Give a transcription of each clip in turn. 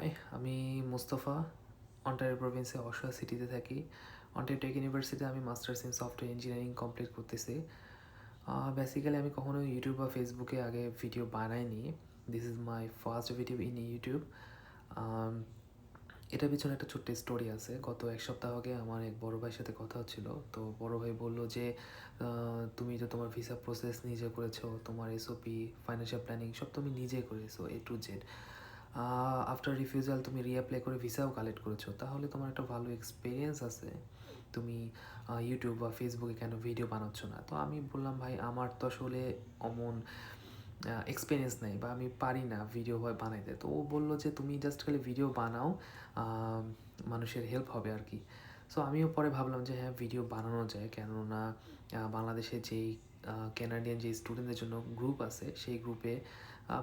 High, আমি Mustafa Ontario প্রভিন্সে অশোয়া সিটিতে থাকি। অন্টারিও টেক ইউনিভার্সিটিতে আমি masters in software engineering complete করতেছি। বেসিক্যালি আমি কখনো ইউটিউব বা ফেসবুকে আগে ভিডিও বানাইনি। This is my first video in YouTube. এটার পিছনে একটা ছোট্ট স্টোরি আছে। গত এক সপ্তাহ আগে আমার এক বড় ভাইয়ের সাথে কথা হচ্ছিল। তো বড় ভাই বলল যে তুমি তো তোমার ভিসা প্রসেস নিজে করেছো, তোমার এসওপি, ফাইন্যান্সিয়াল প্ল্যানিং সব তুমি নিজে করেছো A to Z। After refusal তুমি রিঅ্যাপ্লাই করে ভিসাও কালেক্ট করেছো, তাহলে তোমার একটা ভালো এক্সপিরিয়েন্স আছে। তুমি ইউটিউব বা ফেসবুকে কেন ভিডিও বানাচ্ছ না? তো আমি বললাম, ভাই আমার তো আসলে অমন এক্সপিরিয়েন্স নেই বা আমি পারি না ভিডিও বানাইতে। তো ও বললো যে তুমি জাস্ট খালি ভিডিও বানাও, মানুষের হেল্প হবে আর কি। সো আমিও পরে ভাবলাম যে হ্যাঁ, ভিডিও বানানো যায়, কেননা বাংলাদেশে যেই ক্যানাডিয়ান যে স্টুডেন্টদের জন্য গ্রুপ আছে, সেই গ্রুপে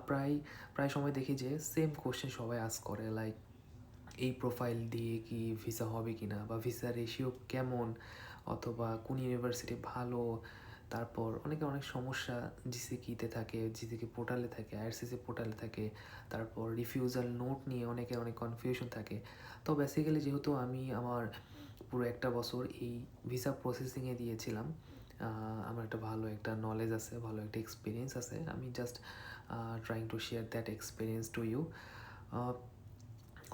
প্রায় প্রায় সময় দেখি যে সেম কোশ্চেন সবাই আস্ক করে, লাইক এই প্রোফাইল দিয়ে কি ভিসা হবে কি না, বা ভিসা রেশিও কেমন, অথবা কোন ইউনিভার্সিটি ভালো। তারপর অনেক সমস্যা জিসিকিতে থাকে, জিসিকি পোর্টালে থাকে, আইআরসিসি পোর্টালে থাকে। তারপর রিফিউজাল নোট নিয়ে অনেক কনফিউশন থাকে। তো বেসিক্যালি যেহেতু আমি আমার পুরো একটা বছর এই ভিসা প্রসেসিংয়ে দিয়েছিলাম, আমার একটা ভালো একটা নলেজ আছে, ভালো একটা এক্সপিরিয়েন্স আছে। আমি just trying to share that experience to you.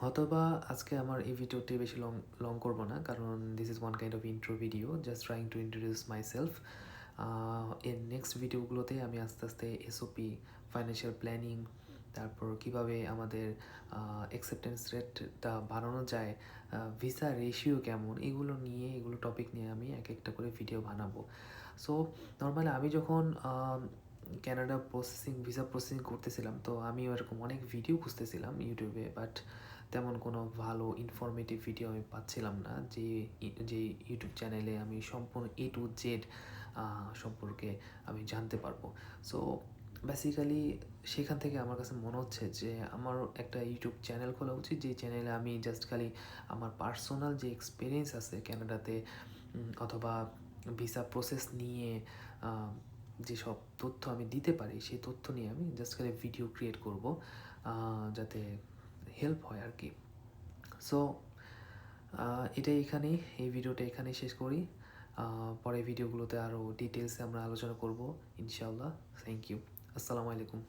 অথবা আজকে আমার এই ভিডিওটি বেশি লং করব না, কারণ this is one kind of intro video, just trying to introduce my self. এর নেক্সট ভিডিওগুলোতে আমি আস্তে আস্তে এসওপি, ফাইন্যান্সিয়াল প্ল্যানিং, তারপর কিভাবে আমাদের অ্যাকসেপ্টেন্স রেটটা বাড়ানো যায়, ভিসা রেশিও কেমন, এগুলো টপিক নিয়ে আমি এক একটা করে ভিডিও বানাবো। সো নর্মালি আমি যখন ক্যানাডা ভিসা প্রসেসিং করতেছিলাম, তো আমিও এরকম অনেক ভিডিও খুঁজতেছিলাম ইউটিউবে, বাট তেমন কোনো ভালো ইনফরমেটিভ ভিডিও আমি পাচ্ছিলাম না, যে ইউটিউব চ্যানেলে আমি সম্পূর্ণ A to Z সম্পর্কে আমি জানতে পারবো। সো বেসিক্যালি সেখান থেকে আমার কাছে মনে হচ্ছে যে আমার একটা ইউটিউব চ্যানেল খোলা উচিত, যে চ্যানেলে আমি জাস্ট খালি আমার পার্সোনাল যে এক্সপিরিয়েন্স আছে ক্যানাডাতে, অথবা ভিসা প্রসেস নিয়ে যেসব তথ্য আমি দিতে পারি, সেই তথ্য নিয়ে আমি জাস্ট খালি ভিডিও ক্রিয়েট করব, যাতে হেল্প হয় আর কি। সো এই ভিডিওটা এখানেই শেষ করি। পরে ভিডিওগুলোতে আরও ডিটেলসে আমরা আলোচনা করব ইনশাআল্লাহ। Thank you. আসসালামু আলাইকুম।